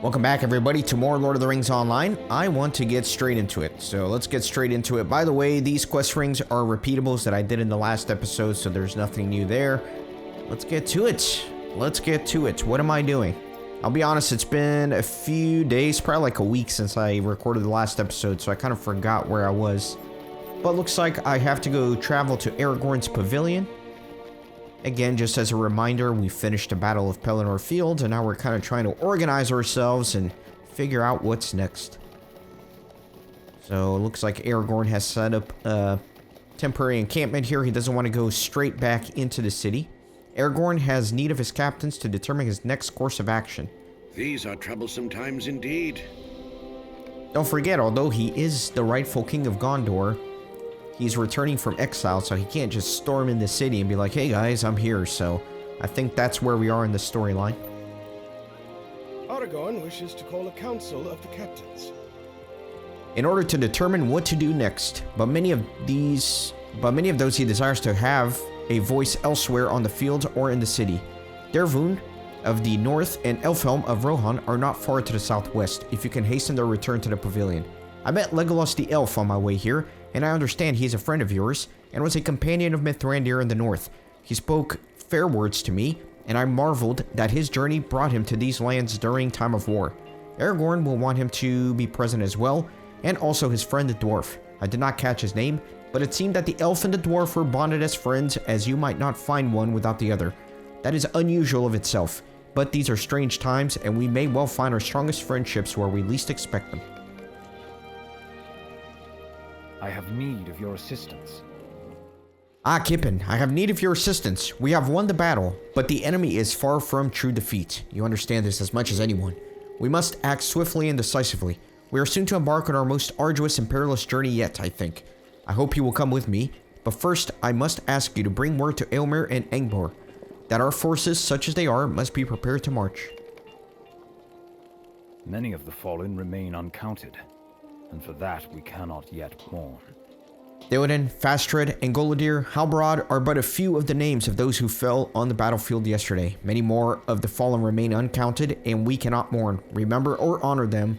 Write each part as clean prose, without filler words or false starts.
Welcome back, everybody, to more Lord of the Rings Online. I want to get straight into it, so let's get straight into it. By the way, these quest rings are repeatables that I did in the last episode, so there's nothing new there. Let's get to it. Let's get to it. What am I doing? I'll be honest, it's been a few days, probably like a week since I recorded the last episode, so I kind of forgot where I was. But looks like I have to go travel to Aragorn's Pavilion. Again, just as a reminder, we finished the Battle of Pelennor Fields, and now we're kind of trying to organize ourselves and figure out what's next. So it looks like Aragorn has set up a temporary encampment here. He doesn't want to go straight back into the city. Aragorn has need of his captains to determine his next course of action. These are troublesome times indeed. Don't forget, although he is the rightful king of Gondor, he's returning from exile, so he can't just storm in the city and be like, hey guys, I'm here. So I think that's where we are in the storyline. Aragorn wishes to call a council of the captains in order to determine what to do next, but many of those he desires to have a voice elsewhere on the fields or in the city. Dervoon of the north and Elfhelm of Rohan are not far to the southwest, if you can hasten their return to the pavilion. I met Legolas the elf on my way here, and I understand he is a friend of yours, and was a companion of Mithrandir in the north. He spoke fair words to me, and I marveled that his journey brought him to these lands during time of war. Aragorn will want him to be present as well, and also his friend the dwarf. I did not catch his name, but it seemed that the elf and the dwarf were bonded as friends, as you might not find one without the other. That is unusual of itself, but these are strange times, and we may well find our strongest friendships where we least expect them. I have need of your assistance. Ah, Kippen, I have need of your assistance. We have won the battle, but the enemy is far from true defeat. You understand this as much as anyone. We must act swiftly and decisively. We are soon to embark on our most arduous and perilous journey yet, I think. I hope you will come with me, but first I must ask you to bring word to Eomer and Angbor that our forces, such as they are, must be prepared to march. Many of the fallen remain uncounted, and for that we cannot yet mourn. Theoden, Fastred, and Golodir, Halbarad are but a few of the names of those who fell on the battlefield yesterday. Many more of the fallen remain uncounted, and we cannot mourn, remember, or honor them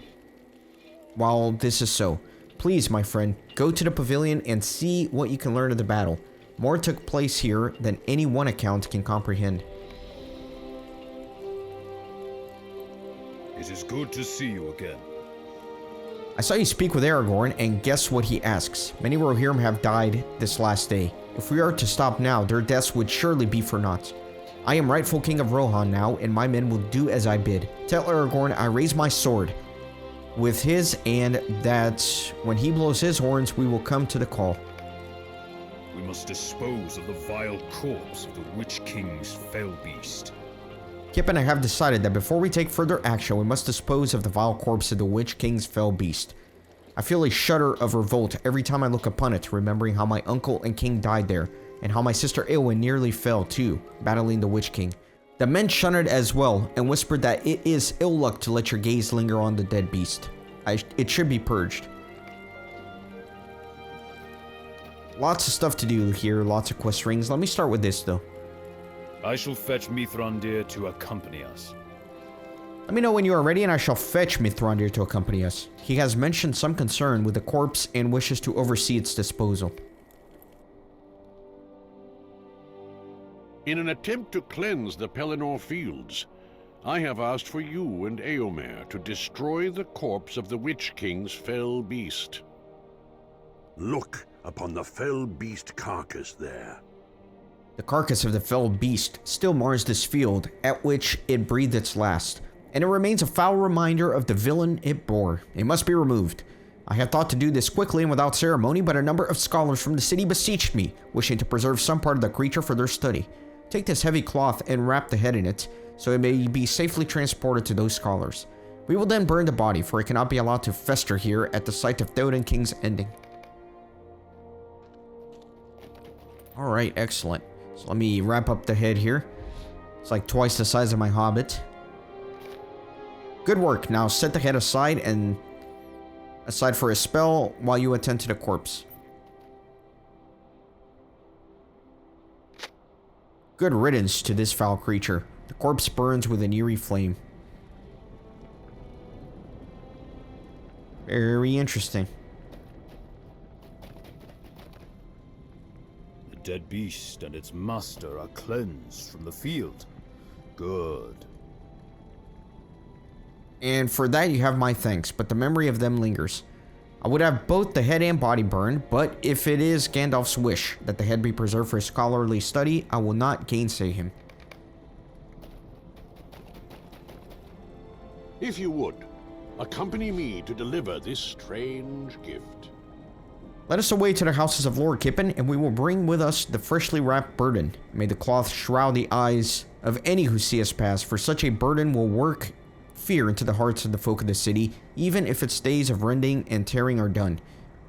while this is so. Please, my friend, go to the pavilion and see what you can learn of the battle. More took place here than any one account can comprehend. It is good to see you again. I saw you speak with Aragorn, and guess what he asks? Many Rohirrim have died this last day. If we are to stop now, their deaths would surely be for naught. I am rightful king of Rohan now, and my men will do as I bid. Tell Aragorn I raise my sword with his, and that when he blows his horns, we will come to the call. We must dispose of the vile corpse of the Witch King's fell beast. Kip and I have decided that before we take further action, we must dispose of the vile corpse of the Witch King's fell beast. I feel a shudder of revolt every time I look upon it, remembering how my uncle and king died there, and how my sister Eowyn nearly fell too, battling the Witch King. The men shuddered as well, and whispered that it is ill luck to let your gaze linger on the dead beast. It should be purged. Lots of stuff to do here, lots of quest rings. Let me start with this though. I shall fetch Mithrandir to accompany us. Let me know when you are ready and I shall fetch Mithrandir to accompany us. He has mentioned some concern with the corpse and wishes to oversee its disposal. In an attempt to cleanse the Pelennor Fields, I have asked for you and Eomer to destroy the corpse of the Witch King's fell beast. Look upon the fell beast carcass there. The carcass of the fell beast still mars this field at which it breathed its last, and it remains a foul reminder of the villain it bore. It must be removed. I had thought to do this quickly and without ceremony, but a number of scholars from the city beseeched me, wishing to preserve some part of the creature for their study. Take this heavy cloth and wrap the head in it, so it may be safely transported to those scholars. We will then burn the body, for it cannot be allowed to fester here at the site of Theoden King's ending. Alright, excellent. So let me wrap up the head here. It's like twice the size of my hobbit. Good work. Now set the head aside for a spell while you attend to the corpse. Good riddance to this foul creature. The corpse burns with an eerie flame. Very interesting. The dead beast and its master are cleansed from the field. Good. And for that you have my thanks, but the memory of them lingers. I would have both the head and body burned, but if it is Gandalf's wish that the head be preserved for scholarly study, I will not gainsay him. If you would, accompany me to deliver this strange gift. Let us away to the houses of Lord Kippen, and we will bring with us the freshly wrapped burden. May the cloth shroud the eyes of any who see us pass, for such a burden will work fear into the hearts of the folk of the city, even if its days of rending and tearing are done.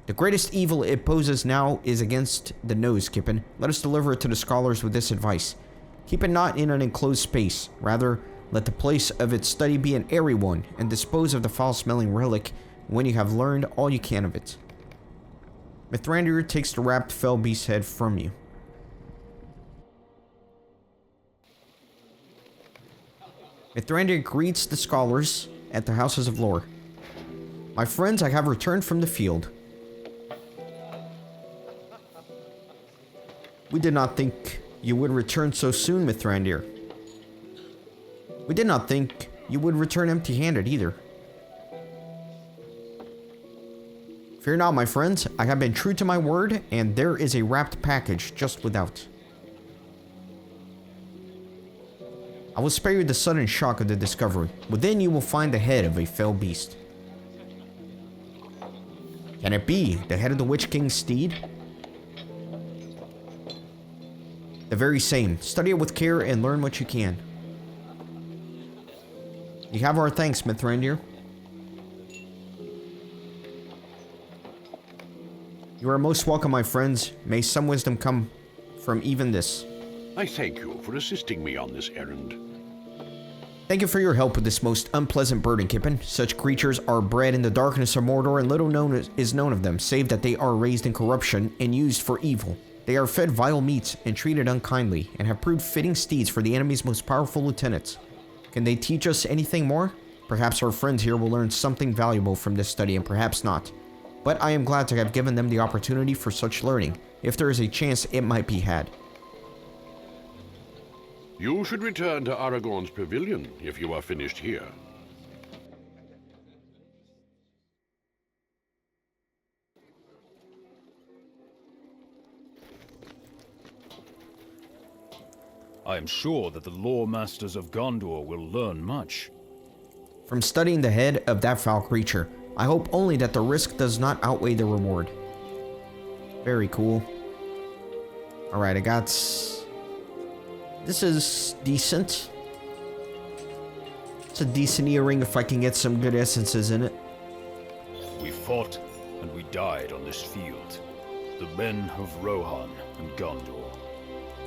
The greatest evil it poses now is against the nose, Kippen. Let us deliver it to the scholars with this advice. Keep it not in an enclosed space. Rather, let the place of its study be an airy one, and dispose of the foul-smelling relic when you have learned all you can of it. Mithrandir takes the wrapped fell beast's head from you. Mithrandir greets the scholars at the houses of lore. My friends, I have returned from the field. We did not think you would return so soon, Mithrandir. We did not think you would return empty-handed either. Fear not, my friends. I have been true to my word, and there is a wrapped package just without. I will spare you the sudden shock of the discovery. Within you will find the head of a fell beast. Can it be the head of the Witch King's steed? The very same. Study it with care and learn what you can. You have our thanks, Mithrandir. You are most welcome, my friends. May some wisdom come from even this. I thank you for assisting me on this errand. Thank you for your help with this most unpleasant burden, Kippen. Such creatures are bred in the darkness of Mordor, and little is known of them, save that they are raised in corruption and used for evil. They are fed vile meats and treated unkindly, and have proved fitting steeds for the enemy's most powerful lieutenants. Can they teach us anything more? Perhaps our friends here will learn something valuable from this study, and perhaps not. But I am glad to have given them the opportunity for such learning. If there is a chance, it might be had. You should return to Aragorn's Pavilion if you are finished here. I am sure that the lore masters of Gondor will learn much. From studying the head of that foul creature, I hope only that the risk does not outweigh the reward. Very cool. Alright, I got... This is decent. It's a decent earring if I can get some good essences in it. We fought and we died on this field. The men of Rohan and Gondor.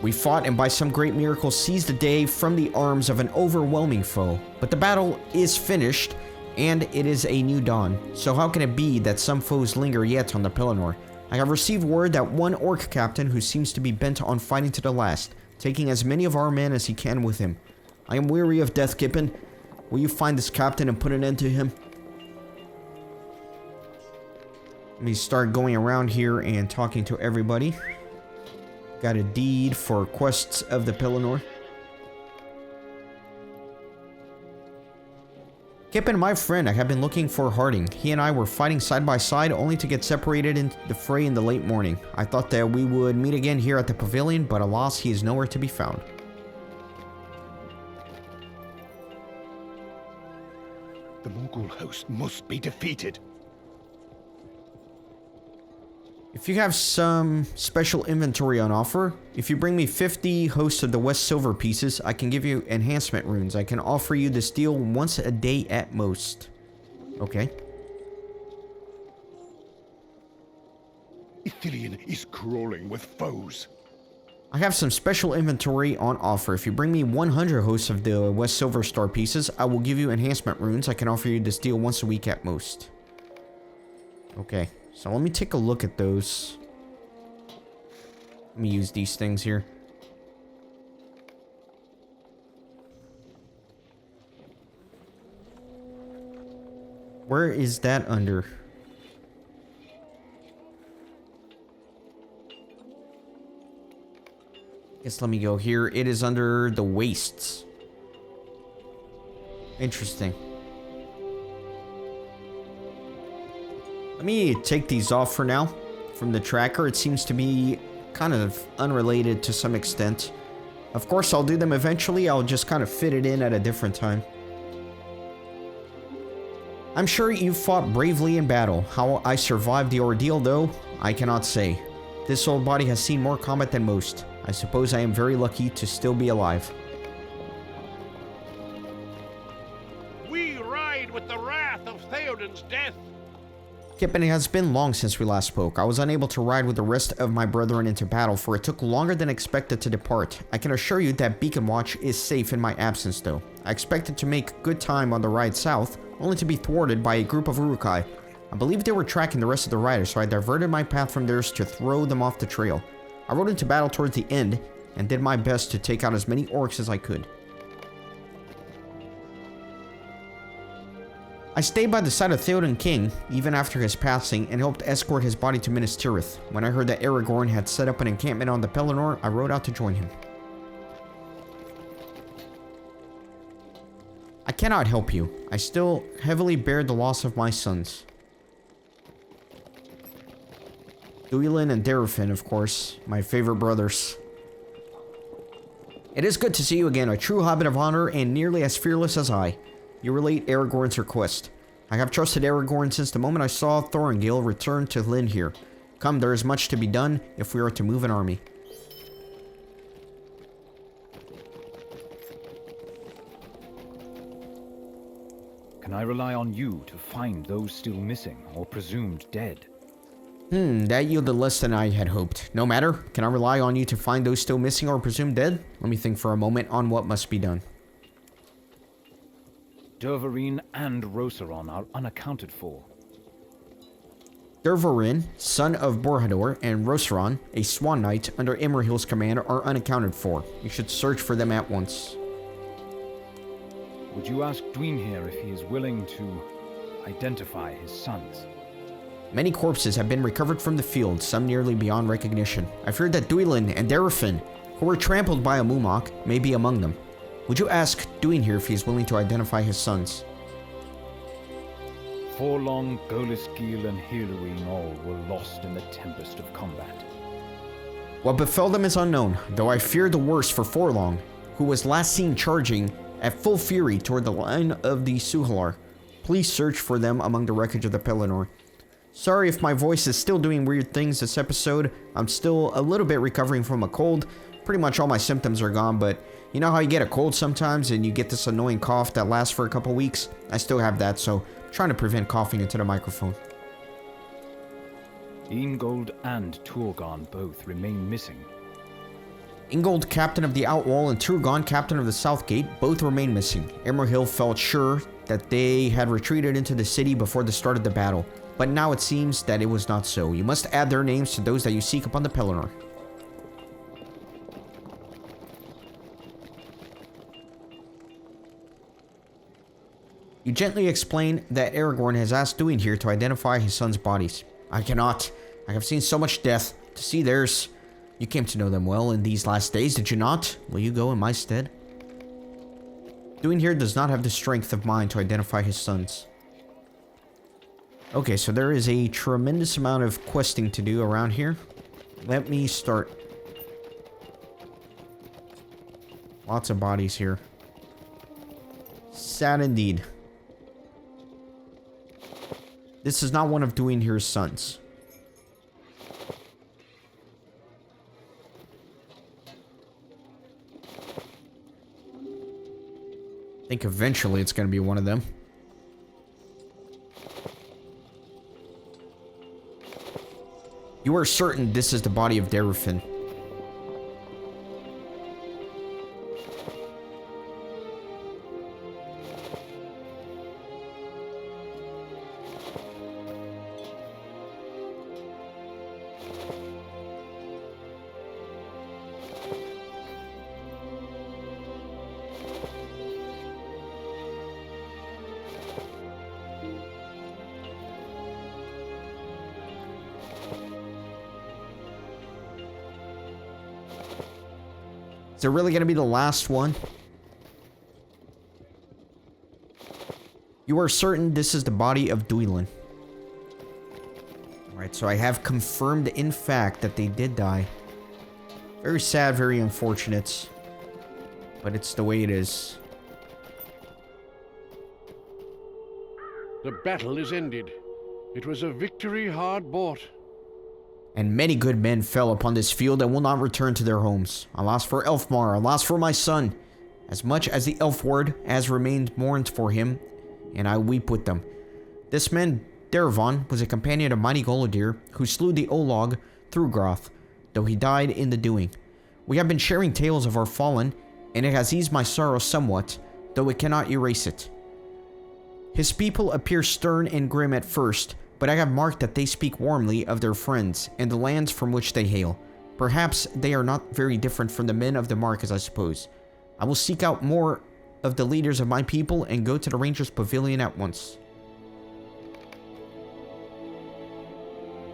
We fought and by some great miracle seized the day from the arms of an overwhelming foe. But the battle is finished, and it is a new dawn. So how can it be that some foes linger yet on the Pelennor? I have received word that one orc captain who seems to be bent on fighting to the last, taking as many of our men as he can with him. I am weary of death, Kippen. Will you find this captain and put an end to him? Let me start going around here and talking to everybody. Got a deed for quests of the Pelennor. Kippen, my friend, I have been looking for Harding. He and I were fighting side by side only to get separated in the fray in the late morning. I thought that we would meet again here at the Pavilion, but alas, he is nowhere to be found. The Morgul host must be defeated. If you have some special inventory on offer, if you bring me 50 hosts of the West Silver pieces, I can give you enhancement runes. I can offer you this deal once a day at most. Okay. Ithilien is crawling with foes. I have some special inventory on offer. If you bring me 100 hosts of the West Silver Star pieces, I will give you enhancement runes. I can offer you this deal once a week at most. Okay. So let me take a look at those. Let me use these things here. Where is that under? Guess let me go here. It is under the wastes. Interesting. Let me take these off for now from the tracker. It seems to be kind of unrelated to some extent. Of course, I'll do them eventually. I'll just kind of fit it in at a different time. I'm sure you fought bravely in battle. How I survived the ordeal, though, I cannot say. This old body has seen more combat than most. I suppose I am very lucky to still be alive. We ride with the wrath of Theoden's death. Kip, it has been long since we last spoke. I was unable to ride with the rest of my brethren into battle, for it took longer than expected to depart. I can assure you that Beacon Watch is safe in my absence, though. I expected to make good time on the ride south, only to be thwarted by a group of Uruk-hai. I believe they were tracking the rest of the riders, so I diverted my path from theirs to throw them off the trail. I rode into battle towards the end, and did my best to take out as many orcs as I could. I stayed by the side of Theoden King, even after his passing, and helped escort his body to Minas Tirith. When I heard that Aragorn had set up an encampment on the Pelennor, I rode out to join him. I cannot help you. I still heavily bear the loss of my sons. Duilin and Darufin, of course, my favorite brothers. It is good to see you again, a true hobbit of honor and nearly as fearless as I. You relate Aragorn's request. I have trusted Aragorn since the moment I saw Thorongil return to Lynn here. Come, there is much to be done if we are to move an army. Can I rely on you to find those still missing or presumed dead? That yielded less than I had hoped. No matter, can I rely on you to find those still missing or presumed dead? Let me think for a moment on what must be done. Dervarin and Rosaron are unaccounted for. Dervarin, son of Borhador, and Rosaron, a Swan Knight under Imrahil's command, are unaccounted for. You should search for them at once. Would you ask Dwynhir if he is willing to identify his sons? Many corpses have been recovered from the field, some nearly beyond recognition. I've heard that Duilin and Darufin, who were trampled by a Mumok, may be among them. Would you ask Dwynhir if he is willing to identify his sons? Forlong, Golisgil, and Hiluin all were lost in the tempest of combat. What befell them is unknown, though I fear the worst for Forlong, who was last seen charging at full fury toward the line of the Suhalar. Please search for them among the wreckage of the Pelennor. Sorry if my voice is still doing weird things this episode. I'm still a little bit recovering from a cold. Pretty much all my symptoms are gone, but you know how you get a cold sometimes and you get this annoying cough that lasts for a couple weeks? I still have that, so I'm trying to prevent coughing into the microphone. Ingold and Turgon both remain missing. Ingold, captain of the Outwall, and Turgon, captain of the South Gate, both remain missing. Imrahil felt sure that they had retreated into the city before the start of the battle, but now it seems that it was not so. You must add their names to those that you seek upon the Pelennor. You gently explain that Aragorn has asked Dwynhir to identify his sons' bodies. I cannot. I have seen so much death. To see theirs. You came to know them well in these last days, did you not? Will you go in my stead? Dwynhir does not have the strength of mind to identify his sons. Okay, so there is a tremendous amount of questing to do around here. Let me start. Lots of bodies here. Sad indeed. This is not one of Dwynhir's sons. I think eventually it's going to be one of them. You are certain this is the body of Darufin. Is it really going to be the last one? You are certain this is the body of Duilin. Alright, so I have confirmed in fact that they did die. Very sad, very unfortunate. But it's the way it is. The battle is ended. It was a victory hard bought. And many good men fell upon this field and will not return to their homes. Alas for Elfmar, alas for my son. As much as the elf ward has remained mourned for him, and I weep with them. This man, Dervon, was a companion of mighty Golodir, who slew the Olog Thrugroth, though he died in the doing. We have been sharing tales of our fallen, and it has eased my sorrow somewhat, though it cannot erase it. His people appear stern and grim at first, but I have marked that they speak warmly of their friends and the lands from which they hail. Perhaps they are not very different from the men of the Mark, I suppose. I will seek out more of the leaders of my people and go to the Rangers' Pavilion at once.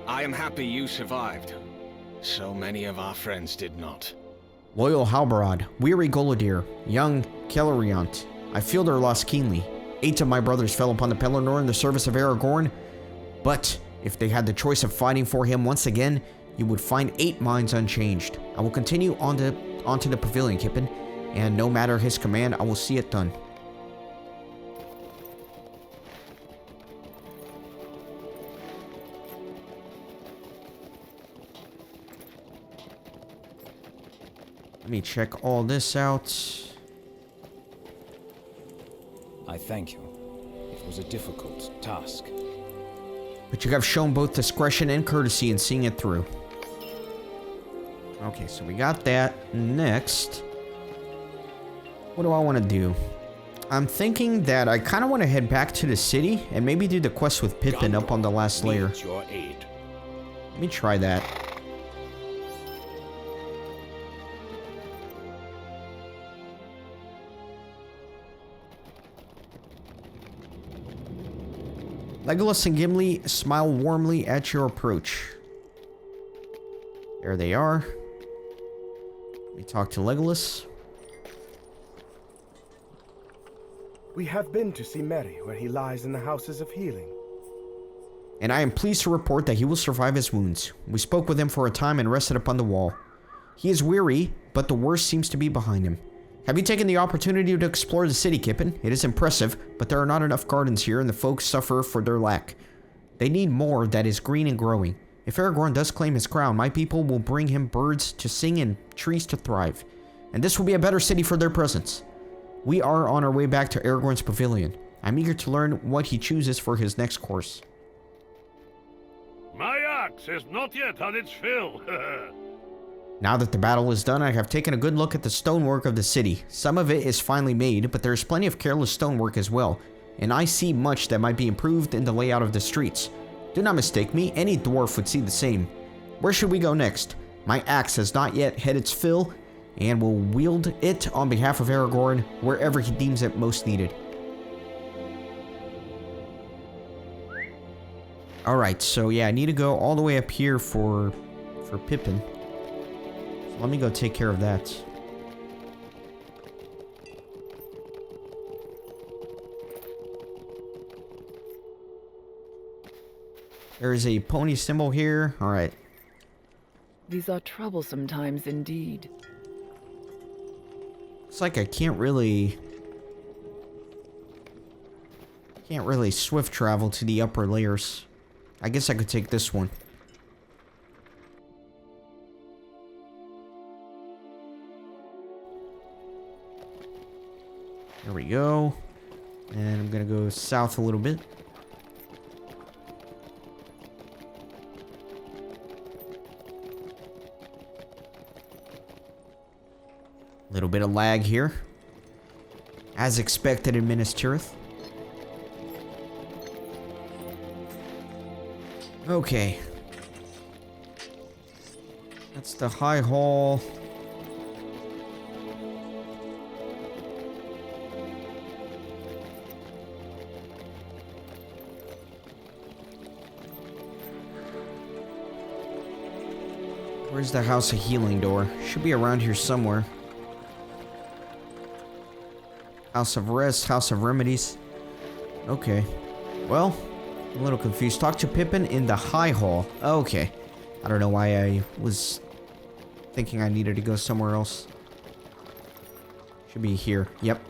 I am happy you survived. So many of our friends did not. Loyal Halbarad, weary Golodir, young Kelariant, I feel their loss keenly. 8 of my brothers fell upon the Pelennor in the service of Aragorn, but if they had the choice of fighting for him once again, you would find 8 minds unchanged. I will continue onto the Pavilion, Kippen, and no matter his command, I will see it done. Let me check all this out. I thank you. It was a difficult task. But you have shown both discretion and courtesy in seeing it through. Okay, so we got that. Next, what do I want to do? I'm thinking that I kind of want to head back to the city and maybe do the quest with Pippin up on the last layer. Needs your aid. Let me try that. Legolas and Gimli smile warmly at your approach. There they are. Let me talk to Legolas. We have been to see Merry, where he lies in the houses of healing. And I am pleased to report that he will survive his wounds. We spoke with him for a time and rested upon the wall. He is weary, but the worst seems to be behind him. Have you taken the opportunity to explore the city, Kippen? It is impressive, but there are not enough gardens here and the folks suffer for their lack. They need more that is green and growing. If Aragorn does claim his crown, my people will bring him birds to sing and trees to thrive. And this will be a better city for their presence. We are on our way back to Aragorn's Pavilion. I'm eager to learn what he chooses for his next course. My axe has not yet had its fill. Now that the battle is done, I have taken a good look at the stonework of the city. Some of it is finely made, but there is plenty of careless stonework as well, and I see much that might be improved in the layout of the streets. Do not mistake me, any dwarf would see the same. Where should we go next? My axe has not yet had its fill, and will wield it on behalf of Aragorn wherever he deems it most needed. Alright, so yeah, I need to go all the way up here for Pippin. Let me go take care of that. There is a pony symbol here. All right. These are troublesome times indeed. It's like I can't really swift travel to the upper layers. I guess I could take this one. There we go. And I'm gonna go south a little bit. Little bit of lag here. As expected in Minas Tirith. Okay. That's the High Hall. Where's the House of Healing door? Should be around here somewhere. House of Rest, House of Remedies. Okay. Well, I'm a little confused. Talk to Pippin in the High Hall. Okay. I don't know why I was thinking I needed to go somewhere else. Should be here. Yep.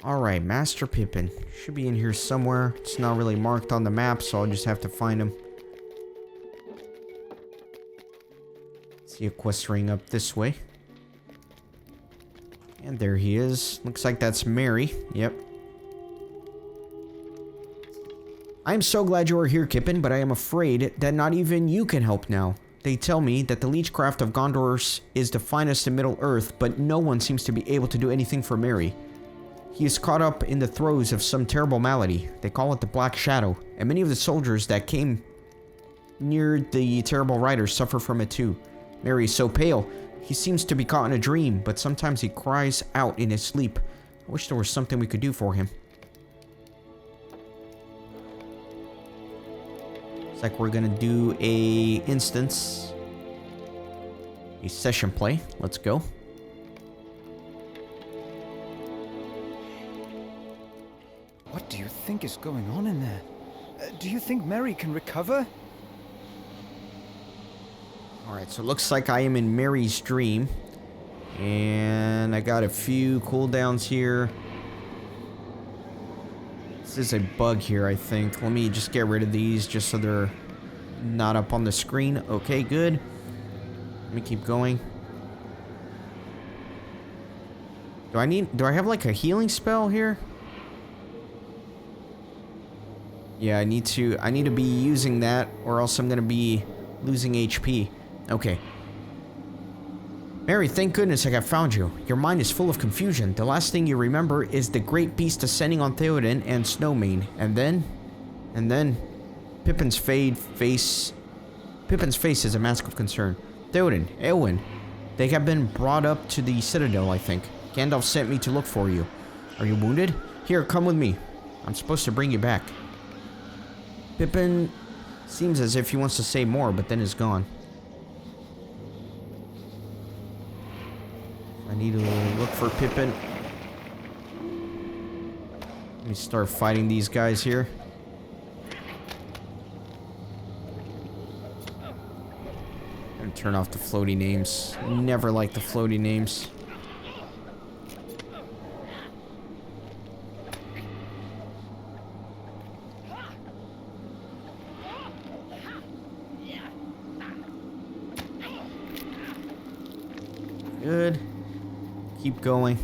Alright, Master Pippin. Should be in here somewhere. It's not really marked on the map, so I'll just have to find him. See a quest ring up this way. And there he is. Looks like that's Mary. Yep. I am so glad you are here, Pippin, but I am afraid that not even you can help now. They tell me that the Leechcraft of Gondor is the finest in Middle-earth, but no one seems to be able to do anything for Mary. He is caught up in the throes of some terrible malady. They call it the Black Shadow, and many of the soldiers that came near the terrible riders suffer from it too. Mary is so pale. He seems to be caught in a dream, but sometimes he cries out in his sleep. I wish there was something we could do for him. Looks like we're gonna do a instance. A session play. Let's go. What do you think is going on in there? Do you think Mary can recover? Alright, so it looks like I am in Mary's dream. And I got a few cooldowns here. This is a bug here, I think. Let me just get rid of these just so they're not up on the screen. Okay, good. Let me keep going. Do I have like a healing spell here? Yeah, I need to be using that or else I'm gonna be losing HP. Okay. Mary, thank goodness I got found you. Your mind is full of confusion. The last thing you remember is the great beast descending on Theoden and Snowmane. And then Pippin's face is a mask of concern. Theoden, Eowyn, they have been brought up to the Citadel, I think. Gandalf sent me to look for you. Are you wounded? Here, come with me. I'm supposed to bring you back. Pippin seems as if he wants to say more, but then is gone. I need to look for Pippin. Let me start fighting these guys here. And turn off the floaty names. Never like the floaty names. Good. Keep going.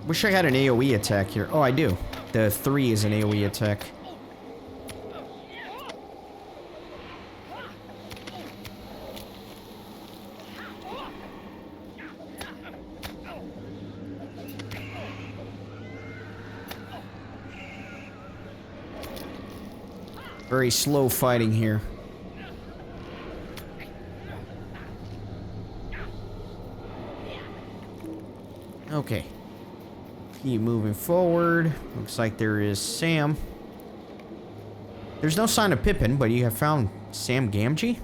Wish I had an AoE attack here. Oh, I do. The 3 is an AoE attack. Very slow fighting here. Okay. Keep moving forward. Looks like there is Sam. There's no sign of Pippin, but you have found Sam Gamgee?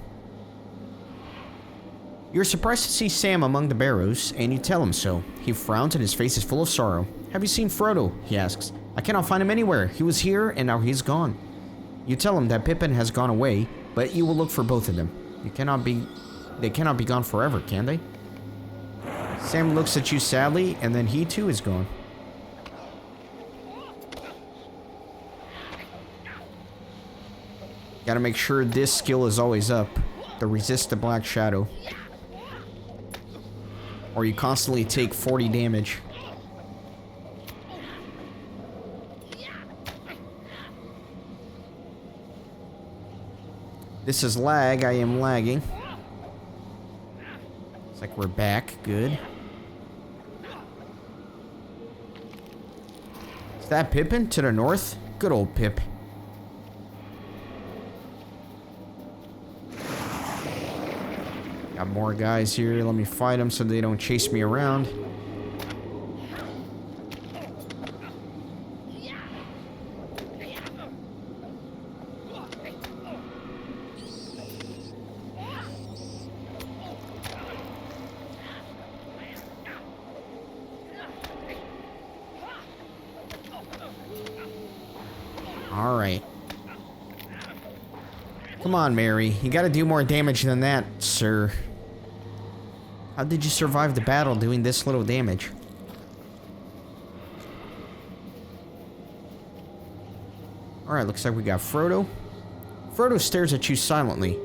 You're surprised to see Sam among the barrows, and you tell him so. He frowns and his face is full of sorrow. Have you seen Frodo? He asks. I cannot find him anywhere. He was here, and now he's gone. You tell him that Pippin has gone away, but you will look for both of them. They cannot be gone forever, can they? Sam looks at you sadly, and then he too is gone. Gotta make sure this skill is always up. The resist the Black Shadow. Or you constantly take 40 damage. This is lag. I am lagging. It's like we're back. Good. Is that Pippin to the north? Good old Pip. Got more guys here. Let me fight them so they don't chase me around. Alright. Come on, Mary. You gotta do more damage than that, sir. How did you survive the battle doing this little damage? Alright, looks like we got Frodo. Frodo stares at you silently.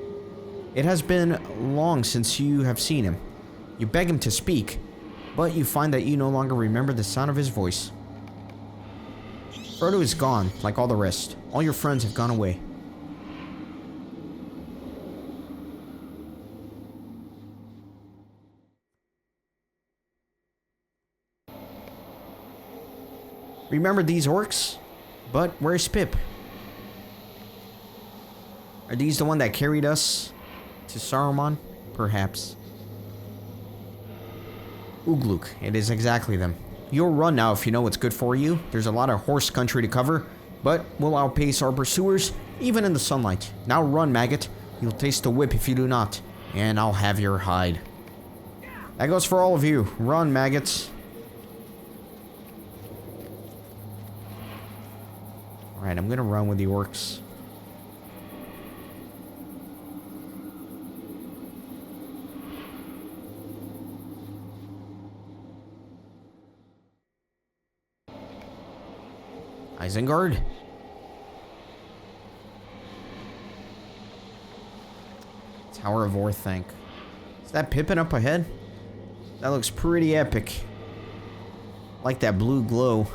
It has been long since you have seen him. You beg him to speak, but you find that you no longer remember the sound of his voice. Frodo is gone, like all the rest. All your friends have gone away. Remember these orcs? But where's Pip? Are these the one that carried us to Saruman? Perhaps. Ugluk, it is exactly them. You'll run now if you know what's good for you. There's a lot of horse country to cover, but we'll outpace our pursuers, even in the sunlight. Now run, maggot. You'll taste the whip if you do not, and I'll have your hide. That goes for all of you. Run, maggots. Alright, I'm gonna run with the orcs. Isengard? Tower of Orthanc. Is that Pippin up ahead? That looks pretty epic. Like that blue glow.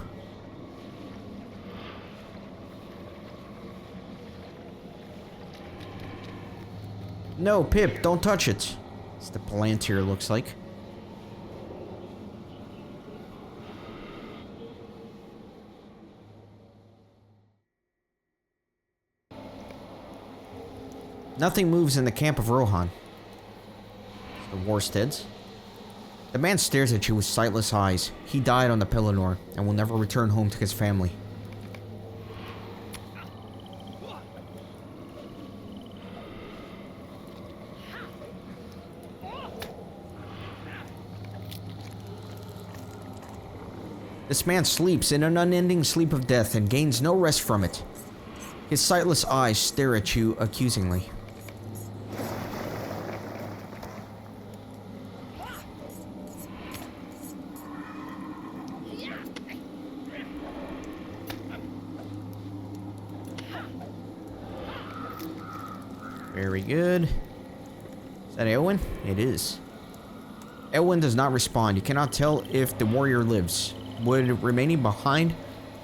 No, Pip, don't touch it. It's the Palantir, looks like. Nothing moves in the camp of Rohan. The Warsteads. The man stares at you with sightless eyes. He died on the Pelennor and will never return home to his family. This man sleeps in an unending sleep of death and gains no rest from it. His sightless eyes stare at you accusingly. Very good. Is that Eowyn? It is. Eowyn does not respond. You cannot tell if the warrior lives. Would remaining behind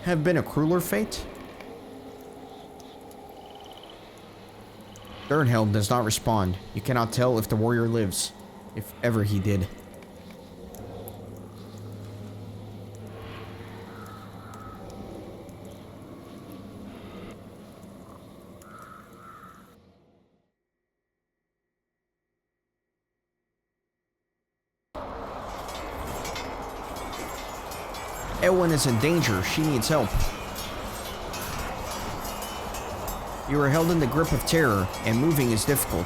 have been a crueler fate? Durnhelm does not respond. You cannot tell if the warrior lives. If ever he did. Eowyn is in danger. She needs help. You are held in the grip of terror, and moving is difficult.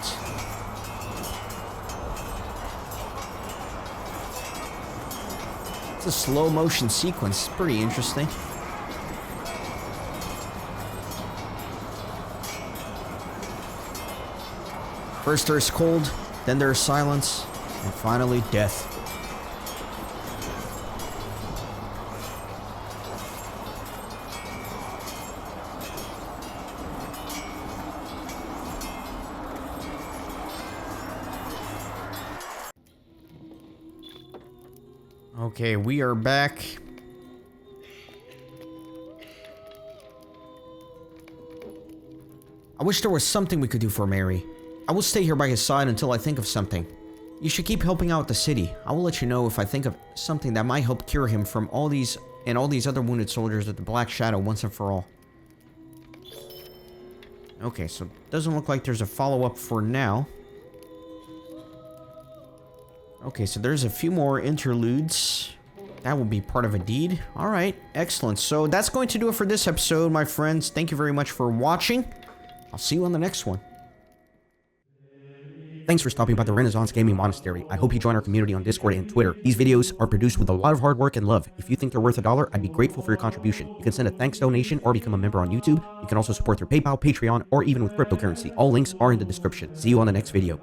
It's a slow motion sequence. Pretty interesting. First there's cold, then there's silence, and finally death. Okay, we are back. I wish there was something we could do for Mary. I will stay here by his side until I think of something. You should keep helping out the city. I will let you know if I think of something that might help cure him from all these other wounded soldiers of the Black Shadow once and for all. Okay, so it doesn't look like there's a follow-up for now. Okay, so there's a few more interludes. That will be part of a deed. Alright, excellent. So that's going to do it for this episode, my friends. Thank you very much for watching. I'll see you on the next one. Thanks for stopping by the Renaissance Gaming Monastery. I hope you join our community on Discord and Twitter. These videos are produced with a lot of hard work and love. If you think they're worth $1, I'd be grateful for your contribution. You can send a thanks donation or become a member on YouTube. You can also support through PayPal, Patreon, or even with cryptocurrency. All links are in the description. See you on the next video.